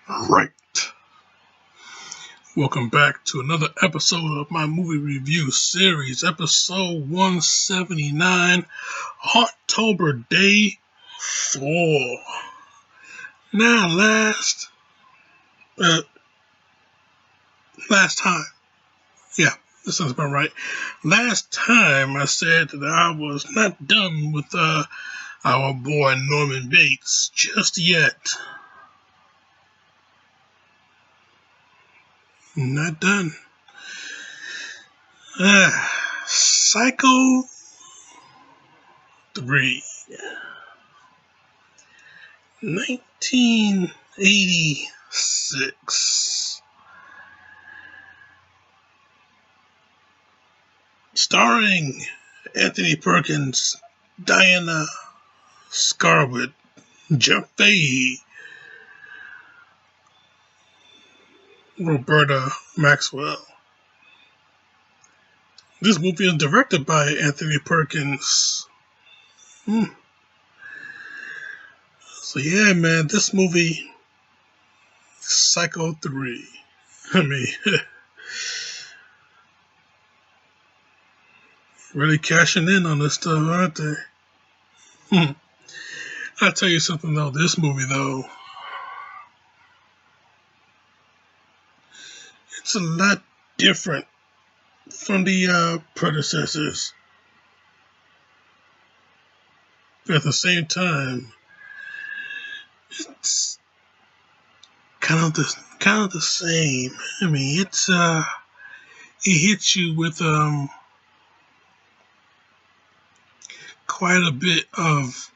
Right. Welcome back to another episode of my movie review series, episode 179, October Day 4. Now, uh, last time, yeah, this sounds about right. Last time I said that I was not done with our boy Norman Bates just yet. Not done. Psycho 3. 1986. Starring Anthony Perkins, Diana Scarlett, Jeff Fahey, Roberta Maxwell. This movie is directed by Anthony Perkins. So yeah, man, this movie, Psycho 3. I mean, really cashing in on this stuff, aren't they? I'll tell you something though, this movie though, it's a lot different from the predecessors. But at the same time, it's kind of the same. I mean, it hits you with quite a bit of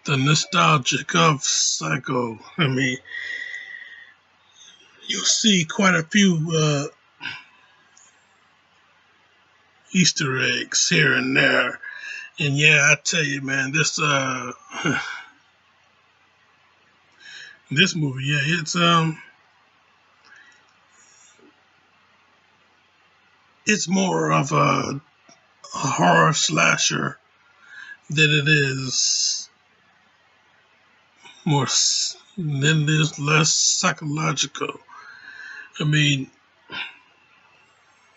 the nostalgic of Psycho. I mean, you'll see quite a few Easter eggs here and there. And yeah, I tell you, man, this movie, yeah, it's more of a horror slasher than it is less psychological. I mean,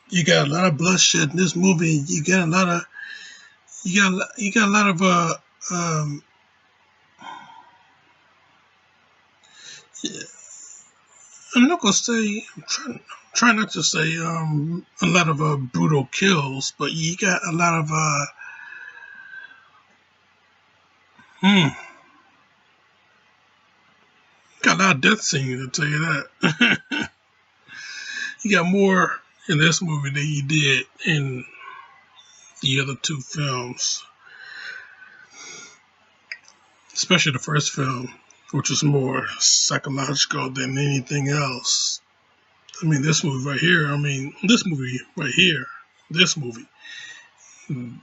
you got a lot of bloodshed in this movie. You got a lot of yeah, I'm not gonna say try not to say a lot of brutal kills, but you got a lot of got a lot of death scenes, to tell you that. You got more in this movie than you did in the other two films, especially the first film, which was more psychological than anything else. I mean, this movie right here,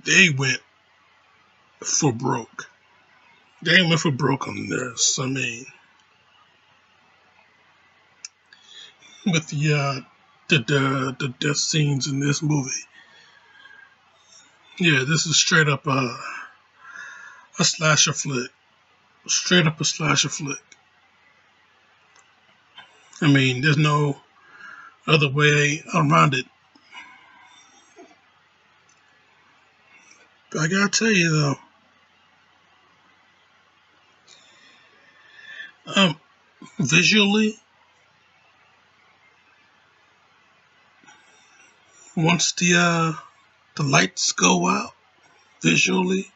they went for broke. They went for broke on this. I mean, with the death scenes in this movie. Yeah, this is straight up a slasher flick. Straight up a slasher flick. I mean, there's no other way around it. But I gotta tell you though, visually, once the lights go out, visually,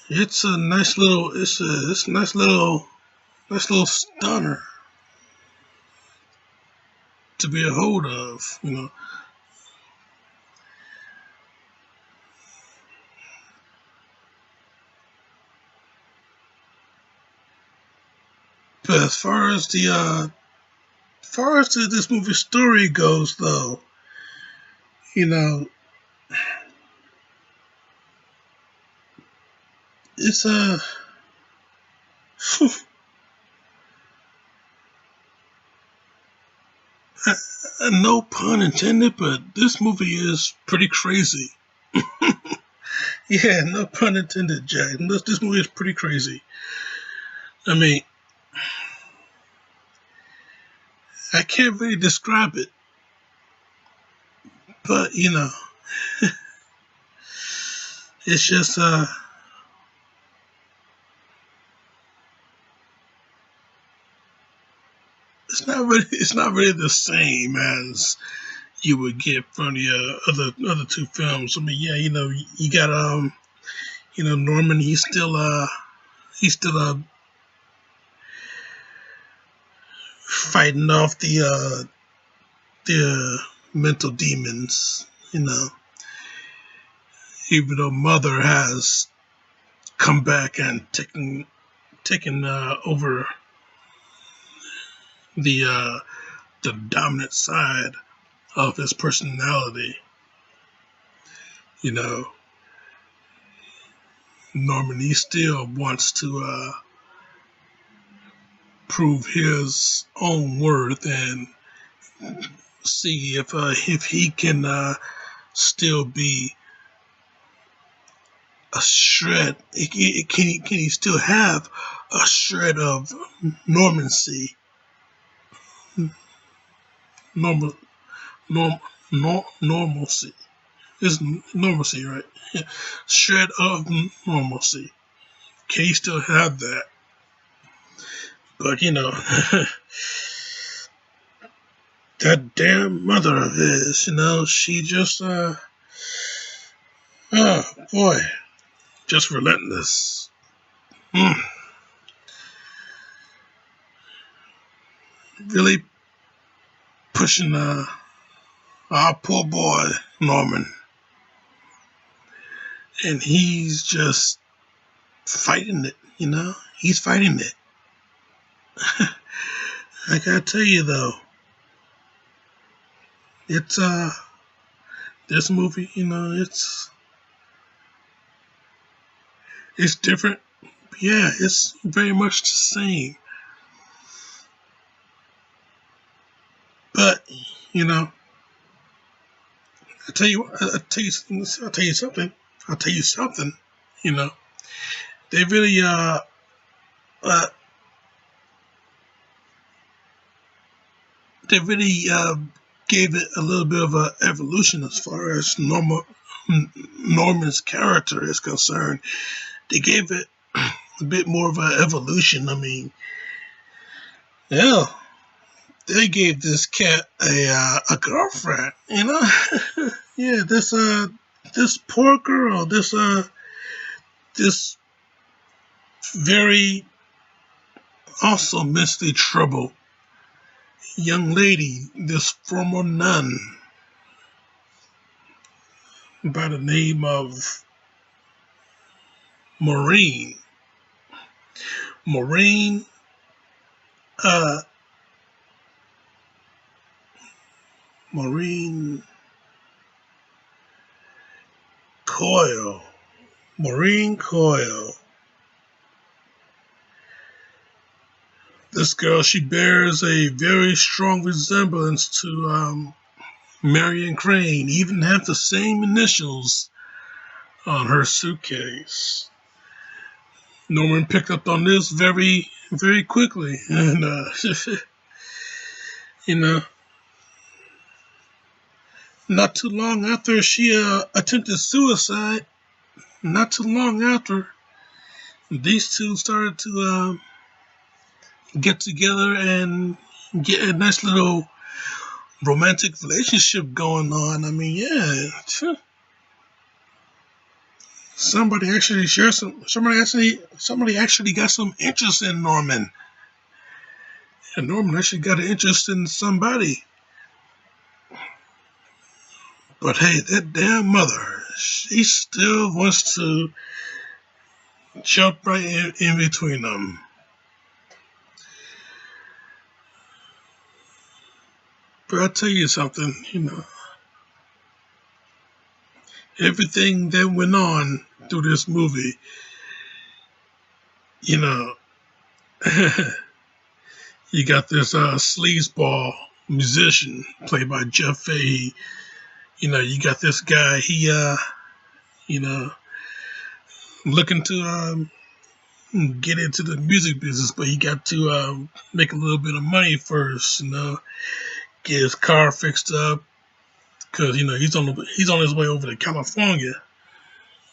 it's a nice little stunner to be a hold of, you know. But as far as this movie's story goes, though, you know, it's no pun intended, but this movie is pretty crazy. Yeah, no pun intended, Jack. This movie is pretty crazy. I mean, I can't really describe it, but it's just it's not really the same as you would get from the other two films. I mean, yeah, you got Norman. He's still fighting off the mental demons. Even though Mother has come back and taken over the the dominant side of his personality. You know, Norman, he still wants to prove his own worth and see if he can still be a shred. Can he still have a shred of normancy, normal, normalcy? Is normalcy, right? Yeah. Shred of normalcy. Can he still have that? But that damn mother of his, she just oh boy, just relentless. Mm. Really pushing our poor boy Norman, and he's just fighting it. He's fighting it. I gotta tell you though, it's this movie, it's different. Yeah, it's very much the same. But you know, I'll tell you something. I'll tell you something. You know, they really uh they really gave it a little bit of an evolution as far as Norman's character is concerned. They gave it a bit more of an evolution. I mean, yeah, they gave this cat a girlfriend. Yeah, this poor girl, this very also mentally troubled young lady, this former nun by the name of Maureen. Maureen, uh, Maureen Coyle. Maureen Coyle. This girl, she bears a very strong resemblance to Marion Crane, even have the same initials on her suitcase. Norman picked up on this very, very quickly, and you know, not too long after she attempted suicide, not too long after, these two started to get together and get a nice little romantic relationship going on. I mean, yeah, somebody actually got some interest in Norman, and Norman actually got an interest in somebody. But hey, that damn mother, she still wants to jump right in between them. But I'll tell you something, everything that went on through this movie, you know, you got this sleazeball musician played by Jeff Fahey. You got this guy, he, you know, looking to get into the music business, but he got to make a little bit of money first, get his car fixed up, because he's on his way over to California,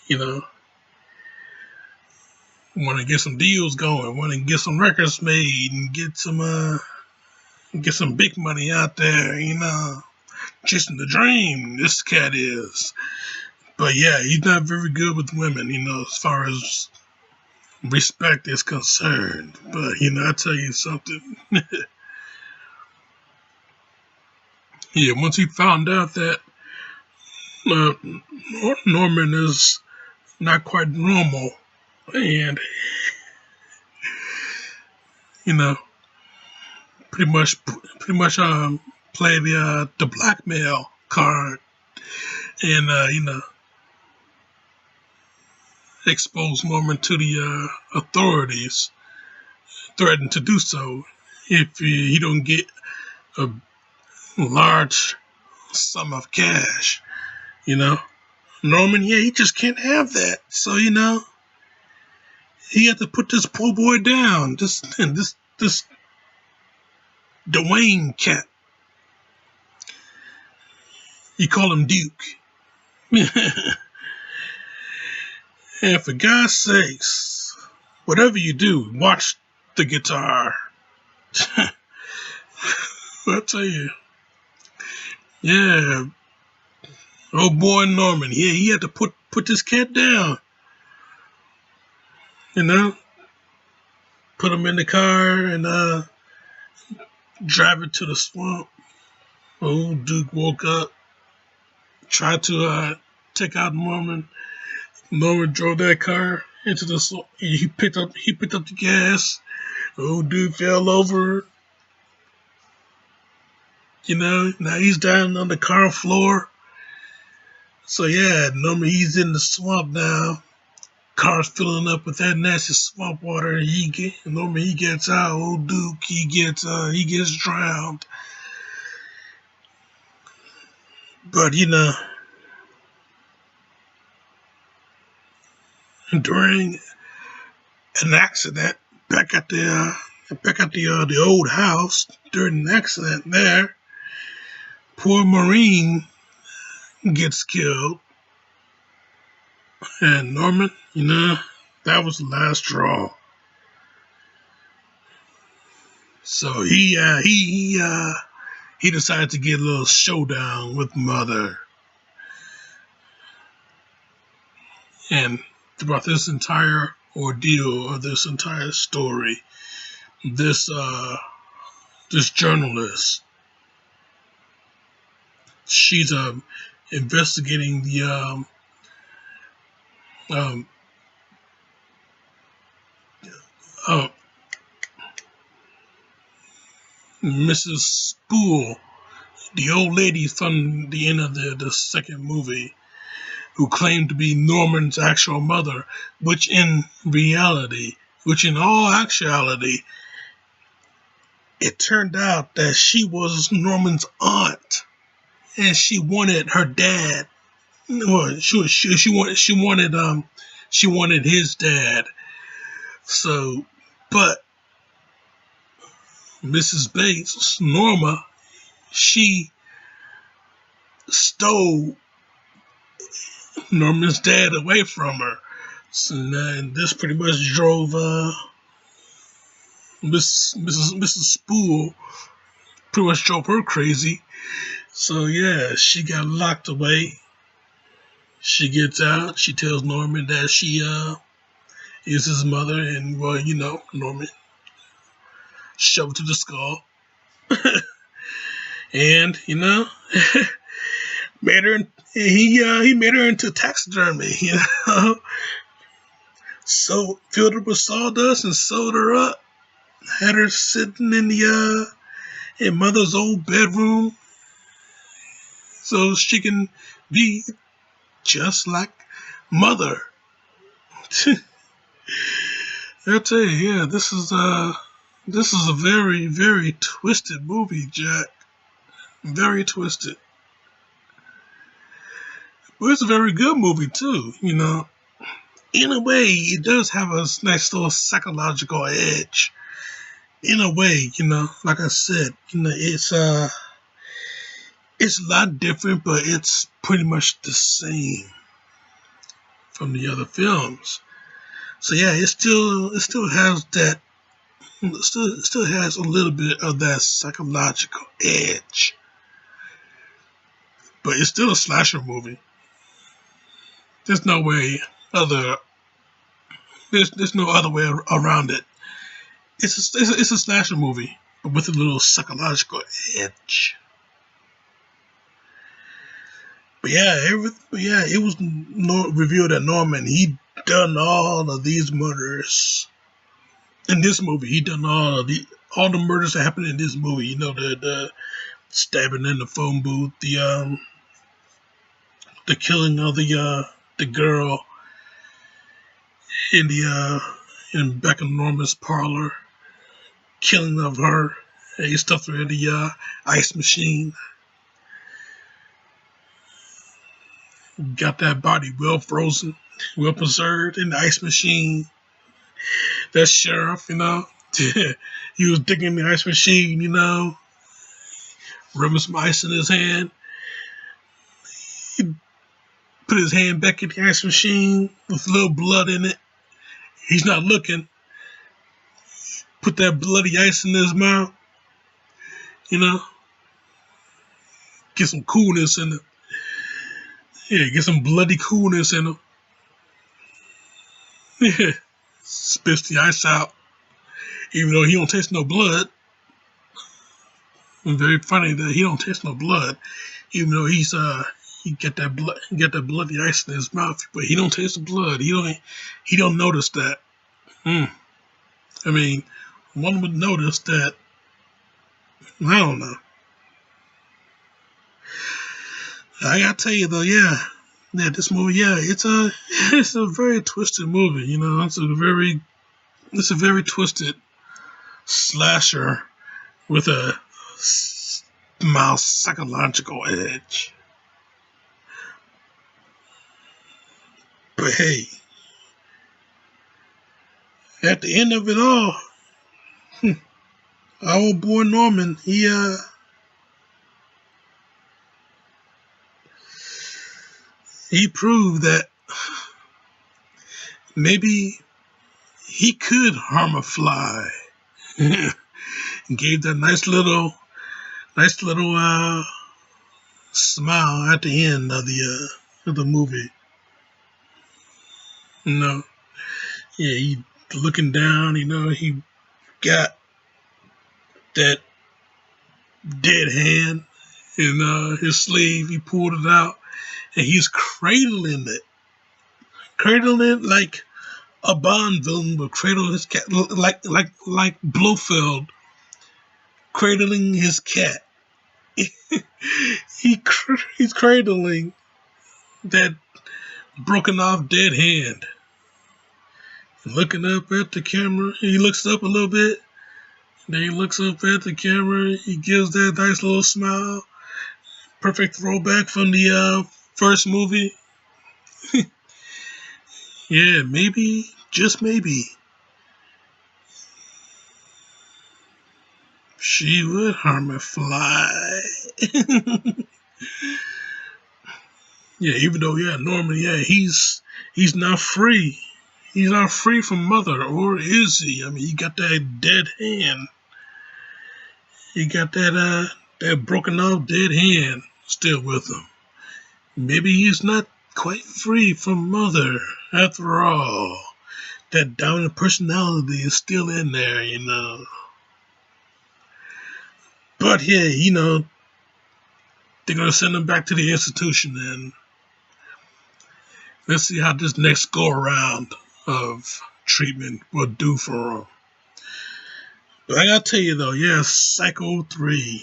you know, want to get some deals going, want to get some records made, and get some big money out there, chasing the dream. This cat is, but yeah, he's not very good with women, as far as respect is concerned. But I tell you something. Yeah, once he found out that uh, Norman is not quite normal, and you know, pretty much play the blackmail card, and expose Norman to the authorities, threatened to do so if he don't get a large sum of cash. Norman, yeah, he just can't have that. So he had to put this poor boy down. This Dwayne cat. You call him Duke. And for God's sakes, whatever you do, watch the guitar. I'll tell you. Yeah. Oh boy, Norman. Yeah, he had to put this cat down. Put him in the car and drive it to the swamp. Old Duke woke up, tried to take out Norman. Norman drove that car into the swamp. He picked up the gas. Old dude fell over. Now he's down on the car floor. So yeah, Norman, he's in the swamp now. Car's filling up with that nasty swamp water. Norman, he gets out. Old Duke, he gets drowned. But during an accident back at the old house, during an accident there, poor Marine gets killed, and Norman, that was the last straw. So he decided to get a little showdown with Mother, and throughout this entire ordeal, or this entire story, this journalist, she's investigating the um, uh, Mrs. Spool, the old lady from the end of the second movie, who claimed to be Norman's actual mother, which in all actuality, it turned out that she was Norman's aunt, and she wanted her dad. Well, she wanted his dad. So, but Mrs. Bates, Norma, she stole Norman's dad away from her. So and this pretty much drove Mrs. Spool, pretty much drove her crazy. So yeah, she got locked away. She gets out. She tells Norman that she is his mother, and well, Norman shoved to the skull, and made her. He made her into taxidermy. So filled her with sawdust and sewed her up. Had her sitting in the in Mother's old bedroom, so she can be just like Mother. I tell you, yeah, this is a very, very twisted movie, Jack. Very twisted. But it's a very good movie too. in a way, it does have a nice little psychological edge. In a way, like I said, it's a lot different, but it's pretty much the same from the other films. So yeah, it still has that, still has a little bit of that psychological edge, but it's still a slasher movie. There's no way other there's no other way around it. It's a slasher movie with a little psychological edge. But yeah, it was revealed that Norman, he done all of these murders in this movie. He done all the murders that happened in this movie. The stabbing in the phone booth, the killing of the girl in the in back in Norman's parlor, killing of her. And he stuffed her in the ice machine. Got that body well frozen, well preserved in the ice machine. That sheriff, he was digging in the ice machine, rubbing some ice in his hand. He put his hand back in the ice machine with a little blood in it. He's not looking. Put that bloody ice in his mouth, you know, get some coolness in it. Yeah, get some bloody coolness in him. Yeah, spits the ice out, even though he don't taste no blood. And very funny that he don't taste no blood, even though he get that bloody ice in his mouth, but he don't taste the blood. He don't notice that. I mean, one would notice that. I don't know. I gotta tell you though, yeah, this movie, yeah, it's a very twisted movie. It's a very twisted slasher with a mild psychological edge. But hey, at the end of it all, our old boy Norman, he proved that maybe he could harm a fly. Gave that nice little smile at the end of the movie. Yeah, he looking down. He got that dead hand in his sleeve. He pulled it out, and he's cradling like a Bond villain would cradle his cat, like Blofeld cradling his cat. He's cradling that broken off dead hand. Looking up at the camera, he looks up a little bit. Then he looks up at the camera. He gives that nice little smile. Perfect throwback from the first movie. Yeah, maybe, just maybe, she would harm a fly. Yeah, even though, yeah, Norman, yeah, he's not free. He's not free from Mother, or is he? I mean, he got that dead hand. He got that broken off dead hand still with him. Maybe he's not quite free from Mother after all. That dominant personality is still in there. But yeah, they're gonna send him back to the institution, and let's see how this next go around of treatment will do for him. But I gotta tell you though, yeah, Psycho 3,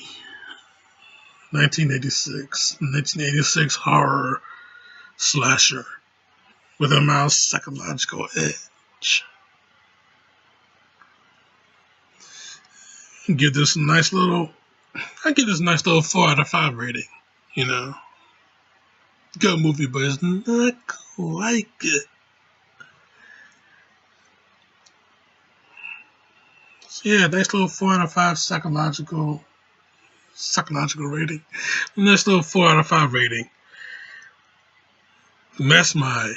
1986 horror slasher with a mild psychological edge. I give this a nice little 4 out of 5 rating. Good movie, but it's not quite good. So yeah, nice little 4 out of 5 psychological rating. Nice little 4 out of 5 rating. And that's my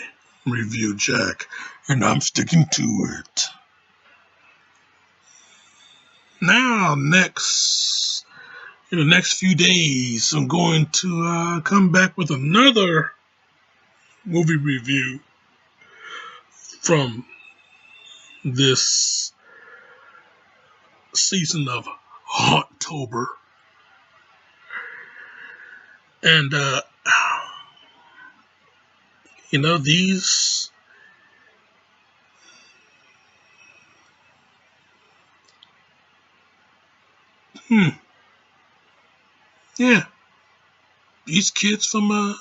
review, Jack, and I'm sticking to it. Now, next, in the next few days, I'm going to come back with another movie review from this season of October. And, these, yeah, these kids from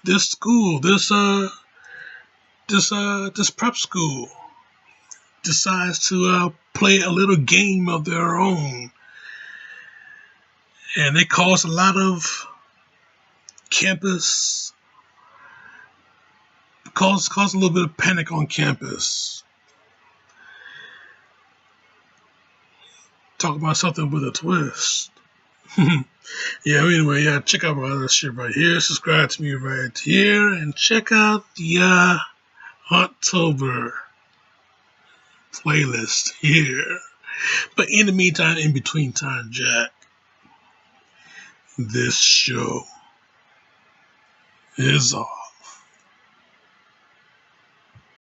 this school, this prep school, decides to play a little game of their own, and they cause a lot of campus, cause a little bit of panic on campus. Talk about something with a twist. Yeah, anyway, yeah, check out my other shit right here. Subscribe to me right here, and check out the October playlist here. But in the meantime, in between time, Jack, this show is off.